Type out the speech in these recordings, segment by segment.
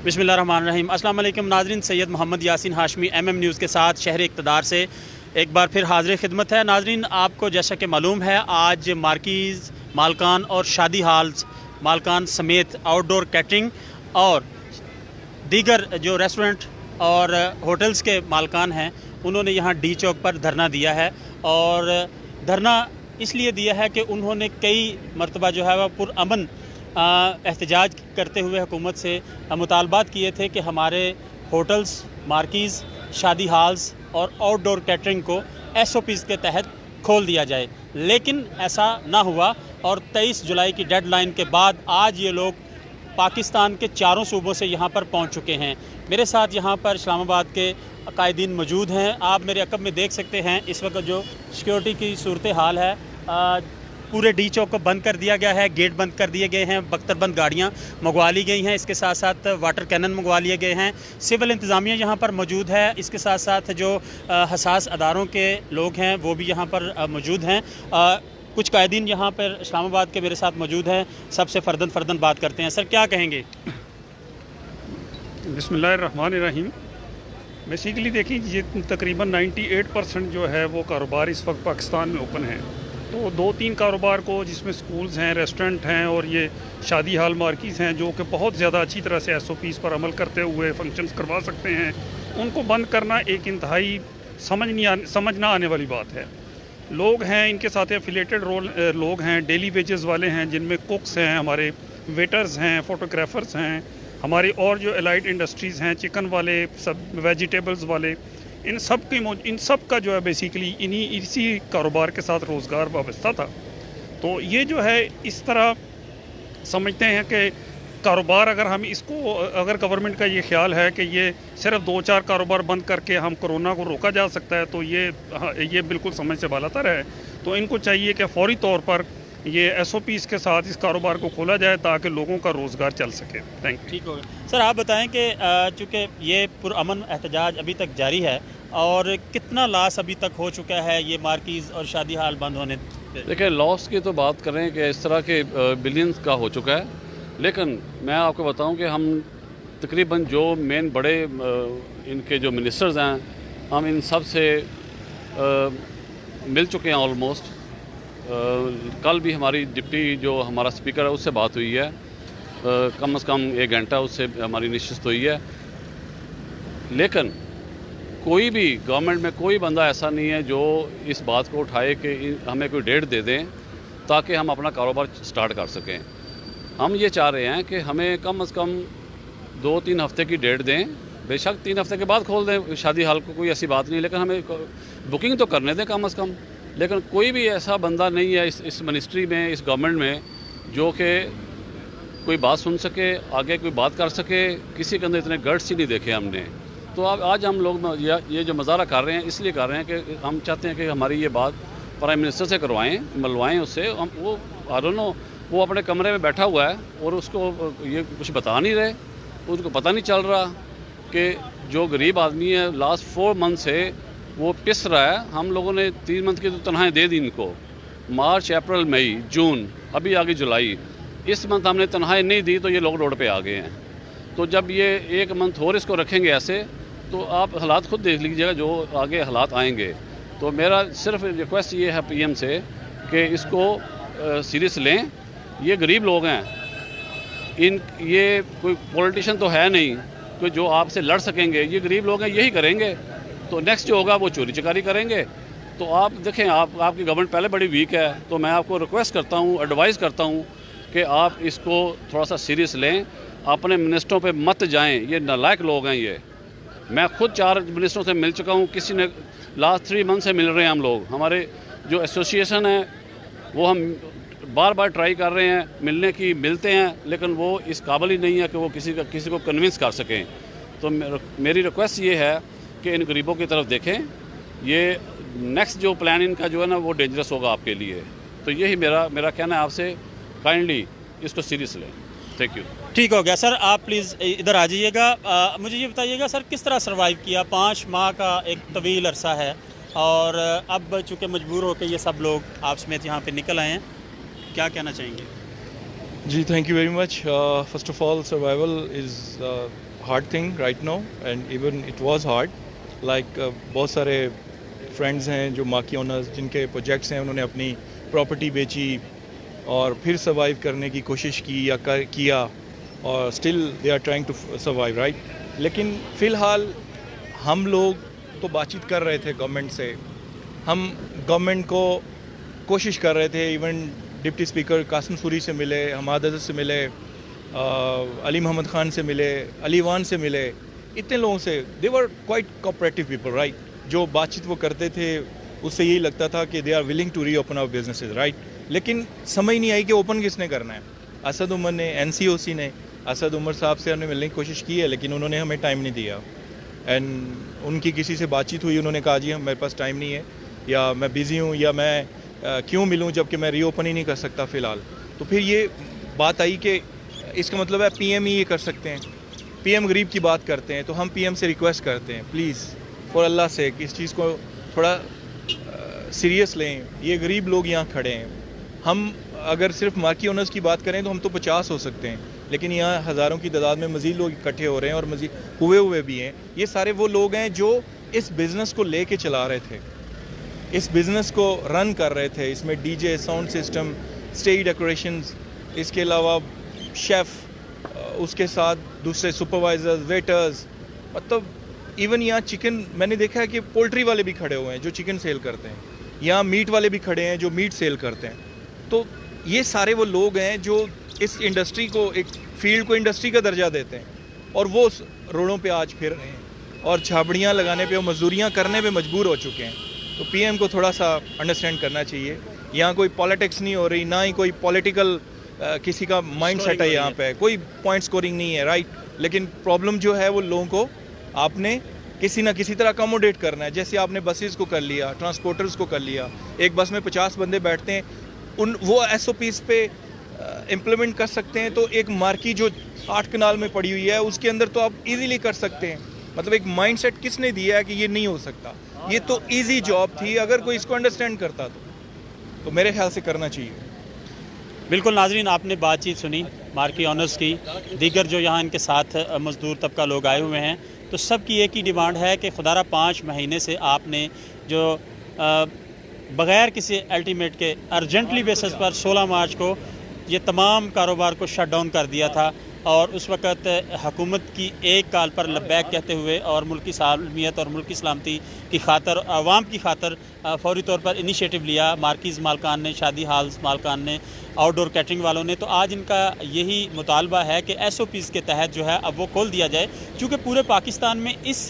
बिस्मिल्लाहिर्रहमानिर्रहीम। अस्सलाम वालेकुम नाज़रीन, सैयद मोहम्मद यासीन हाशमी MM न्यूज़ के साथ शहर इक़्तिदार से एक बार फिर हाज़िर खिदमत है। नाज़रीन, आपको जैसा कि मालूम है, आज मार्कीज़ मालकान और शादी हाल्स मालकान समेत आउटडोर कैटरिंग और दीगर जो रेस्टोरेंट और होटल्स के मालकान हैं, उन्होंने यहाँ डी चौक पर धरना दिया है। और धरना इसलिए दिया है कि उन्होंने कई मरतबा जो है वह पुरअमन एहतजाज करते हुए हुकूमत से मुतालबात किए थे कि हमारे होटल्स, मार्कीज़, शादी हाल्स और आउटडोर कैटरिंग को SOPs के तहत खोल दिया जाए, लेकिन ऐसा ना हुआ। और 23 जुलाई की डेडलाइन के बाद आज ये लोग पाकिस्तान के चारों सूबों से यहाँ पर पहुँच चुके हैं। मेरे साथ यहाँ पर इस्लामाबाद के कायदीन मौजूद हैं। आप मेरे अक़ब में देख सकते हैं इस वक्त जो सिक्योरिटी की सूरत हाल है। पूरे डी चौक को बंद कर दिया गया है, गेट बंद कर दिए गए हैं, बख्तरबंद गाड़ियाँ मंगवा ली गई हैं, इसके साथ साथ वाटर कैनन मंगवा लिए गए हैं, सिविल इंतज़ामिया यहाँ पर मौजूद है, इसके साथ साथ जो हसास अदारों के लोग हैं वो भी यहाँ पर मौजूद हैं। कुछ कायदीन यहाँ पर इस्लामाबाद के मेरे साथ मौजूद हैं, सबसे फ़र्दन बात करते हैं। सर, क्या कहेंगे? बिस्मिल्लाहिर्रहमानिर्रहीम। बेसिकली देखिए, ये तकरीबन 98% जो है वो कारोबार इस वक्त पाकिस्तान में ओपन है। तो 2-3 कारोबार को, जिसमें स्कूल्स हैं, रेस्टोरेंट हैं और ये शादी हाल मार्कीज़ हैं, जो कि बहुत ज़्यादा अच्छी तरह से SOPs पर अमल करते हुए फंक्शंस करवा सकते हैं, उनको बंद करना एक इंतहाई समझ ना आने वाली बात है। लोग हैं, इनके साथ एफिलेटेड लोग हैं, डेली वेजेस वाले हैं, जिनमें कुक्स हैं, हमारे वेटर्स हैं, फ़ोटोग्राफ़र्स हैं, हमारी और जो एलाइड इंडस्ट्रीज़ हैं, चिकन वाले, सब वेजिटेबल्स वाले, इन सब का जो है बेसिकली इसी कारोबार के साथ रोज़गार वाबस्ता था। तो ये जो है इस तरह समझते हैं कि कारोबार, अगर गवर्नमेंट का ये ख्याल है कि ये सिर्फ 2-4 कारोबार बंद करके हम कोरोना को रोका जा सकता है, तो ये बिल्कुल समझ से बालातर है। तो इनको चाहिए कि फ़ौरी तौर पर ये SOPs के साथ इस कारोबार को खोला जाए ताकि लोगों का रोज़गार चल सके। Thank you. ठीक हो गया। सर, आप बताएं कि चूँकि ये पुरअमन एहतजाज अभी तक जारी है, और कितना लॉस अभी तक हो चुका है ये मार्कीज़ और शादी हाल बंद होने पे? देखिए, लॉस की तो बात करें कि इस तरह के बिलियंस का हो चुका है, लेकिन मैं आपको बताऊं कि हम तकरीबन जो मेन बड़े इनके जो मिनिस्टर्स हैं, हम इन सब से मिल चुके हैं ऑलमोस्ट। कल भी हमारी डिप्टी जो हमारा स्पीकर है उससे बात हुई है, कम से कम 1 घंटा उससे हमारी निश्चित हुई है। लेकिन कोई भी गवर्नमेंट में कोई बंदा ऐसा नहीं है जो इस बात को उठाए कि हमें कोई डेट दे दें ताकि हम अपना कारोबार स्टार्ट कर सकें। हम ये चाह रहे हैं कि हमें कम से कम 2-3 हफ्ते की डेट दें। बेशक 3 हफ्ते के बाद खोल दें शादी हाल को, कोई ऐसी बात नहीं, लेकिन हमें बुकिंग तो करने दें कम से कम। लेकिन कोई भी ऐसा बंदा नहीं है इस मिनिस्ट्री में, इस गवर्नमेंट में, जो कि कोई बात सुन सके, आगे कोई बात कर सके। किसी के अंदर इतने गट्स ही नहीं देखे हमने। तो आज हम लोग ये जो मुजाहरा कर रहे हैं, इसलिए कर रहे हैं कि हम चाहते हैं कि हमारी ये बात प्राइम मिनिस्टर से करवाएं, मिलवाएं उससे। हम वो आई डोंट नो, वो अपने कमरे में बैठा हुआ है और उसको ये कुछ बता नहीं रहे, उसको पता नहीं चल रहा कि जो गरीब आदमी है लास्ट 4 मंथ से वो पिस रहा है। हम लोगों ने 3 मंथ की तो तनख्वाहें दे दी इनको, मार्च, अप्रैल, मई, जून, अभी आगे जुलाई। इस मंथ हमने तनख्वाहें नहीं दी तो ये लोग रोड पे आ गए हैं। तो जब ये 1 मंथ और इसको रखेंगे ऐसे, तो आप हालात खुद देख लीजिएगा जो आगे हालात आएंगे। तो मेरा सिर्फ रिक्वेस्ट ये है PM से कि इसको सीरियस लें। ये गरीब लोग हैं, ये कोई पॉलिटिशियन तो है नहीं कि जो आपसे लड़ सकेंगे। ये गरीब लोग हैं, यही करेंगे तो नेक्स्ट जो होगा वो चोरी चकारी करेंगे। तो आप देखें, आपकी गवर्नमेंट पहले बड़ी वीक है, तो मैं आपको रिक्वेस्ट करता हूँ, एडवाइस करता हूँ कि आप इसको थोड़ा सा सीरियस लें, अपने मिनिस्टरों पे मत जाएं। ये नालायक लोग हैं ये। मैं खुद 4 मिनिस्टरों से मिल चुका हूँ, किसी ने लास्ट 3 मंथ से मिल रहे हैं हम लोग। हमारे जो एसोसिएशन है वो हम बार ट्राई कर रहे हैं मिलने की, मिलते हैं, लेकिन वो इस काबिल ही नहीं है कि वो किसी को कन्विंस कर सकें। तो मेरी रिक्वेस्ट ये है कि इन गरीबों की तरफ देखें। ये नेक्स्ट जो प्लान इनका जो है ना, वो डेंजरस होगा आपके लिए। तो यही मेरा कहना है आपसे, काइंडली इसको सीरियस लें। Thank you. ठीक हो गया सर, आप प्लीज़ इधर आ जाइएगा। मुझे ये बताइएगा सर, किस तरह सर्वाइव किया? 5 माह का एक तवील अरसा है, और अब चूँकि मजबूर होकर ये सब लोग आप समेत यहाँ पे निकल आए हैं, क्या कहना चाहेंगे? जी, thank you very much. First of all, survival is hard thing right now, and even it was hard. Like बहुत सारे friends हैं जो मार्की owners जिनके projects हैं, उन्होंने अपनी property बेची और फिर survive करने की कोशिश की या किया, और still they are trying to survive, right? लेकिन फ़िलहाल हम लोग तो बातचीत कर रहे थे गवर्नमेंट से, हम गवर्नमेंट को कोशिश कर रहे थे, even deputy speaker Qasim Suri से मिले, हमाद अज़द से मिले, अली मोहम्मद ख़ान से मिले, अली वान से मिले, इतने लोगों से. They were quite cooperative people, right. जो बातचीत वो करते थे उससे यही लगता था कि they are willing to reopen our businesses, right. लेकिन समझ नहीं आई कि ओपन किसने करना है. असद उमर ने, NCOC ने, असद उमर साहब से हमने मिलने की कोशिश की है, लेकिन उन्होंने हमें टाइम नहीं दिया. एंड उनकी किसी से बातचीत हुई, उन्होंने कहा जी मेरे पास टाइम नहीं है, या मैं बिज़ी हूँ, या मैं क्यों मिलूँ जबकि मैं रीओपन ही नहीं कर सकता फ़िलहाल. तो फिर ये बात आई कि इसका मतलब है PM ही ये कर सकते हैं, PM गरीब की बात करते हैं. तो हम PM से रिक्वेस्ट करते हैं, प्लीज़ फॉर अल्लाह से इस चीज़ को थोड़ा सीरियस लें. ये गरीब लोग यहाँ खड़े हैं. हम अगर सिर्फ मार्की ओनर्स की बात करें तो हम तो 50 हो सकते हैं, लेकिन यहाँ हज़ारों की तादाद में मज़ीद लोग इकट्ठे हो रहे हैं, और मज़ीद हुए भी हैं. ये सारे वो लोग हैं जो इस बिज़नेस को लेके चला रहे थे, इस बिज़नेस को रन कर रहे थे. इसमें DJ, sound system, stage decorations, इसके अलावा शेफ़, उसके साथ दूसरे सुपरवाइज़र्स, वेटर्स, मतलब इवन यहाँ चिकन, मैंने देखा है कि पोल्ट्री वाले भी खड़े हुए हैं जो चिकन सेल करते हैं, यहाँ मीट वाले भी खड़े हैं जो मीट सेल करते हैं. तो ये सारे वो लोग हैं जो इस इंडस्ट्री को, एक फील्ड को इंडस्ट्री का दर्जा देते हैं, और वो रोडों पे आज फिर रहे हैं और झापड़ियाँ लगाने पे और मजदूरियाँ करने पे मजबूर हो चुके हैं. तो PM को थोड़ा सा अंडरस्टैंड करना चाहिए. यहाँ कोई पॉलिटिक्स नहीं हो रही, ना ही कोई पॉलिटिकल किसी का माइंड सेट है, यहाँ पे कोई पॉइंट स्कोरिंग नहीं है, राइट. लेकिन प्रॉब्लम जो है वो लोगों को आपने किसी ना किसी तरह अकोमोडेट करना है. जैसे आपने बसेस को कर लिया, ट्रांसपोर्टर्स को कर लिया, एक बस में 50 बंदे बैठते हैं, उन वो SOPs पे इम्प्लीमेंट कर सकते हैं. तो एक मार्की जो 8 कनाल में पड़ी हुई है उसके अंदर तो आप इजीली कर सकते हैं. मतलब एक माइंडसेट किसने दिया है कि ये नहीं हो सकता? ये तो इजी जॉब थी, अगर कोई इसको अंडरस्टैंड करता तो मेरे ख्याल से करना चाहिए. बिल्कुल नाजरीन, आपने बातचीत सुनी मार्की ऑनर्स की, दीगर जो यहाँ इनके साथ मज़दूर तबका लोग आए हुए हैं. तो सब की एक ही डिमांड है कि खुदारा 5 महीने से आपने जो बग़ैर किसी अल्टीमेट के अर्जेंटली बेसिस पर 16 मार्च को ये तमाम कारोबार को शट डाउन कर दिया था, और उस वक़्त हुकूमत की एक काल पर लब्बैक कहते हुए और मुल्की सालमियत और मुल्की सलामती की खातर, आवाम की खातर फौरी तौर पर इनिशिएटिव लिया मार्कीज़ मालकान ने, शादी हाल्स मालकान ने, आउटडोर कैटरिंग वालों ने. तो आज इनका यही मुतालबा है कि SOPs के तहत जो है अब वो खोल दिया जाए, क्योंकि पूरे पाकिस्तान में इस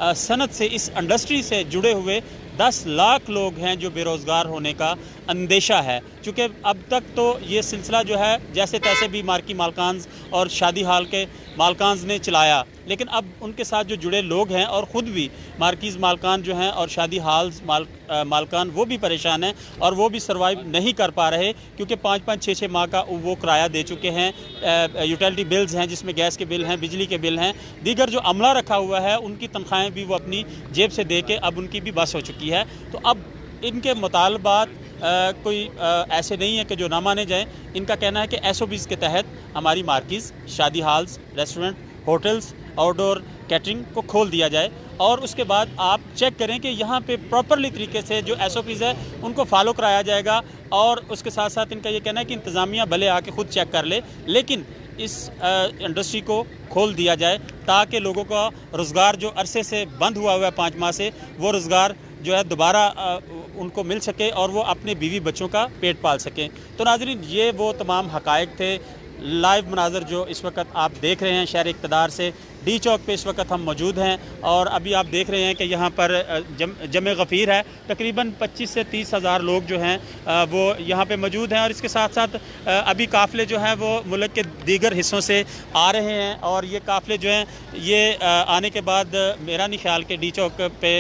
सनत से, इस इंडस्ट्री से जुड़े हुए 10 लाख लोग हैं जो बेरोज़गार होने का अंदेशा है. चूँकि अब तक तो ये सिलसिला जो है जैसे तैसे भी मार्की मालकान और शादी हाल के मालकान ने चलाया, लेकिन अब उनके साथ जो जुड़े लोग हैं और ख़ुद भी मार्कीज़ मालकान जो हैं और शादी हाल्स मालकान वो भी परेशान हैं, और वो भी सर्वाइव नहीं कर पा रहे, क्योंकि 5-5, 6-6 माह का वो किराया दे चुके हैं. यूटिलिटी बिल्स हैं जिसमें गैस के बिल हैं, बिजली के बिल हैं, दीगर जो अमला रखा हुआ है उनकी तनख्वाहें भी वो अपनी जेब से दे के अब उनकी भी बस हो चुकी है. तो अब इनके मुतालबात कोई ऐसे नहीं है कि जो ना माने जाएँ. इनका कहना है कि SOPs के तहत हमारी मार्कीज़, शादी हाल्स, रेस्टोरेंट, होटल्स, आउटडोर कैटरिंग को खोल दिया जाए, और उसके बाद आप चेक करें कि यहाँ पे प्रॉपरली तरीके से जो SOPs है उनको फॉलो कराया जाएगा. और उसके साथ साथ इनका ये कहना है कि इंतज़ामिया भले आके ख़ुद चेक कर ले, लेकिन इस इंडस्ट्री को खोल दिया जाए ताकि लोगों का रोज़गार जो अरसे से बंद हुआ है 5 माह से, वो रोज़गार जो है दोबारा उनको मिल सके और वो अपने बीवी बच्चों का पेट पाल सकें. तो नाज़रीन, ये वो तमाम हक़ाइक़ थे, लाइव मनाज़र जो इस वक्त आप देख रहे हैं शहर इक़्तिदार से. डी चौक पे इस वक्त हम मौजूद हैं, और अभी आप देख रहे हैं कि यहाँ पर जमे गफ़ीर है. तकरीबन 25 से 30 हज़ार लोग जो हैं वो यहाँ पे मौजूद हैं, और इसके साथ साथ अभी काफ़िले जो हैं वो मुल्क के दीगर हिस्सों से आ रहे हैं. और ये काफ़िले जो हैं ये आने के बाद मेरा नहीं ख्याल कि डी चौक पे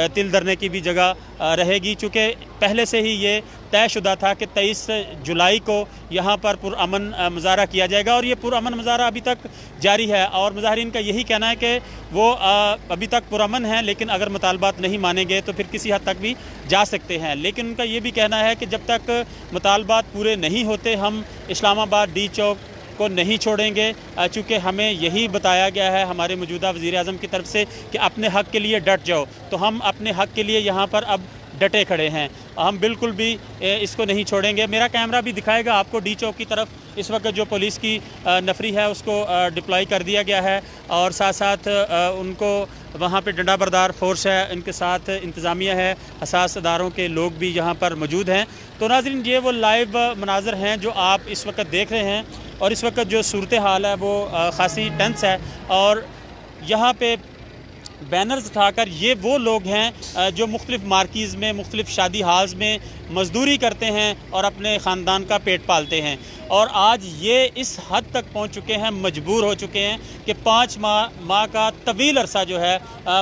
तिल धरने की भी जगह रहेगी, चूँकि पहले से ही ये तयशुदा था कि 23 जुलाई को यहाँ पर पुरअमन मुज़ाहरा किया जाएगा, और ये पुरअमन मुज़ाहरा अभी तक जारी है. और मुज़ाहरीन का यही कहना है कि वो अभी तक पुरअमन है, लेकिन अगर मुतालबात नहीं मानेंगे तो फिर किसी हद तक भी जा सकते हैं. लेकिन उनका ये भी कहना है कि जब तक मुतालबात पूरे नहीं होते हम इस्लामाबाद, डी चौक کو نہیں چھوڑیں گے، چونکہ ہمیں یہی بتایا گیا ہے ہمارے موجودہ وزیر اعظم کی طرف سے کہ اپنے حق کے لیے ڈٹ جاؤ، تو ہم اپنے حق کے لیے یہاں پر اب ڈٹے کھڑے ہیں، ہم بالکل بھی اس کو نہیں چھوڑیں گے۔ میرا کیمرہ بھی دکھائے گا آپ کو ڈی چوک کی طرف اس وقت جو پولیس کی نفری ہے اس کو ڈپلائی کر دیا گیا ہے، اور ساتھ ساتھ ان کو وہاں پہ ڈنڈا بردار فورس ہے، ان کے ساتھ انتظامیہ ہے، حساس اداروں کے لوگ بھی یہاں پر موجود ہیں۔ تو ناظرین، یہ وہ لائیو مناظر ہیں جو آپ اس وقت دیکھ رہے ہیں، اور اس وقت جو صورتحال ہے وہ خاصی ٹینس ہے، اور یہاں پہ بینرز اٹھا کر یہ وہ لوگ ہیں جو مختلف مارکیز میں، مختلف شادی ہالز میں مزدوری کرتے ہیں اور اپنے خاندان کا پیٹ پالتے ہیں، اور آج یہ اس حد تک پہنچ چکے ہیں، مجبور ہو چکے ہیں کہ 5 ماہ کا طویل عرصہ جو ہے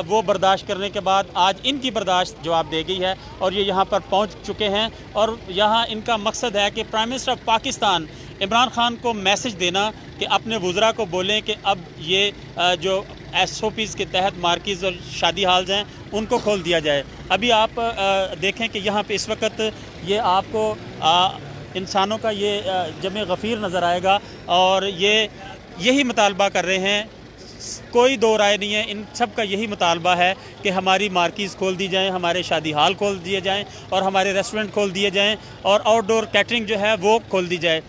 وہ برداشت کرنے کے بعد آج ان کی برداشت جواب دے گئی ہے، اور یہ یہاں پر پہنچ چکے ہیں، اور یہاں ان کا مقصد ہے کہ prime minister of Pakistan Imran Khan کو میسج دینا کہ اپنے وزراء کو بولیں کہ اب یہ جو ایس او پیز کے تحت مارکیز اور شادی ہالز ہیں ان کو کھول دیا جائے۔ ابھی آپ دیکھیں کہ یہاں پہ اس وقت یہ آپ کو انسانوں کا یہ جمع غفیر نظر آئے گا، اور یہ یہی مطالبہ کر رہے ہیں، کوئی دو رائے نہیں ہے، ان سب کا یہی مطالبہ ہے کہ ہماری مارکیز کھول دی جائیں، ہمارے شادی ہال کھول دیے جائیں، اور ہمارے ریسٹورنٹ کھول دیے جائیں، اور آؤٹ ڈور کیٹرنگ جو ہے وہ کھول دی جائے۔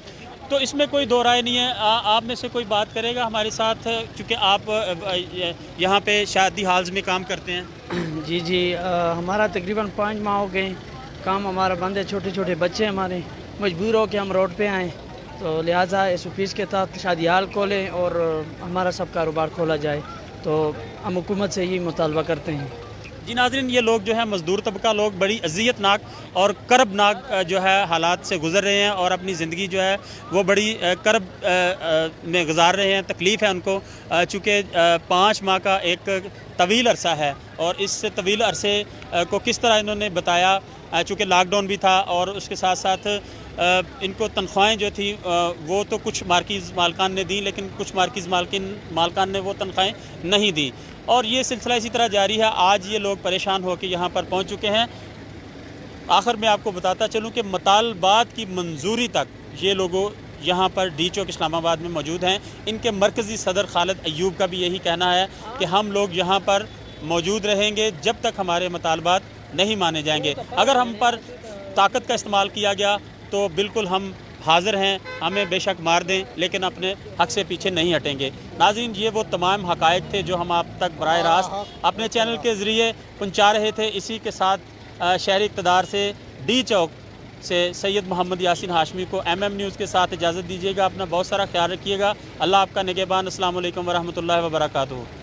تو اس میں کوئی دو رائے نہیں ہے۔ آپ میں سے کوئی بات کرے گا ہمارے ساتھ، چونکہ آپ یہاں پہ شادی ہالز میں کام کرتے ہیں؟ جی ہمارا تقریباً 5 ماہ ہو گئے، کام ہمارا بند ہے، چھوٹے چھوٹے بچے ہمارے، مجبور ہو کے ہم روڈ پہ آئیں، تو لہٰذا ایس او پیز کے تحت شادی ہال کھولیں اور ہمارا سب کاروبار کھولا جائے، تو ہم حکومت سے یہی مطالبہ کرتے ہیں۔ جی ناظرین، یہ لوگ جو ہے مزدور طبقہ لوگ بڑی اذیت ناک اور کرب ناک جو ہے حالات سے گزر رہے ہیں، اور اپنی زندگی جو ہے وہ بڑی کرب میں گزار رہے ہیں، تکلیف ہے ان کو، چونکہ 5 ماہ کا ایک طویل عرصہ ہے، اور اس طویل عرصے کو کس طرح انہوں نے بتایا، چونکہ لاک ڈاؤن بھی تھا، اور اس کے ساتھ ساتھ ان کو تنخواہیں جو تھی وہ تو کچھ مارکیز مالکان نے دیں، لیکن کچھ مارکیز مالکان نے وہ تنخواہیں نہیں دیں، اور یہ سلسلہ اسی طرح جاری ہے۔ آج یہ لوگ پریشان ہو کے یہاں پر پہنچ چکے ہیں۔ آخر میں آپ کو بتاتا چلوں کہ مطالبات کی منظوری تک یہ لوگوں یہاں پر ڈی چوک اسلام آباد میں موجود ہیں۔ ان کے مرکزی صدر خالد ایوب کا بھی یہی کہنا ہے کہ ہم لوگ یہاں پر موجود رہیں گے جب تک ہمارے مطالبات نہیں مانے جائیں گے۔ اگر ہم پر طاقت کا استعمال کیا گیا تو بالکل ہم حاضر ہیں، ہمیں بے شک مار دیں، لیکن اپنے حق سے پیچھے نہیں ہٹیں گے۔ ناظرین، یہ وہ تمام حقائق تھے جو ہم آپ تک براہ راست اپنے چینل کے ذریعے پہنچا رہے تھے۔ اسی کے ساتھ شہر اقتدار سے ڈی چوک سے سید محمد یاسین ہاشمی کو MM نیوز کے ساتھ اجازت دیجیے گا۔ اپنا بہت سارا خیال رکھیے گا۔ اللہ آپ کا نگہبان۔ السلام علیکم ورحمۃ اللہ وبرکاتہ۔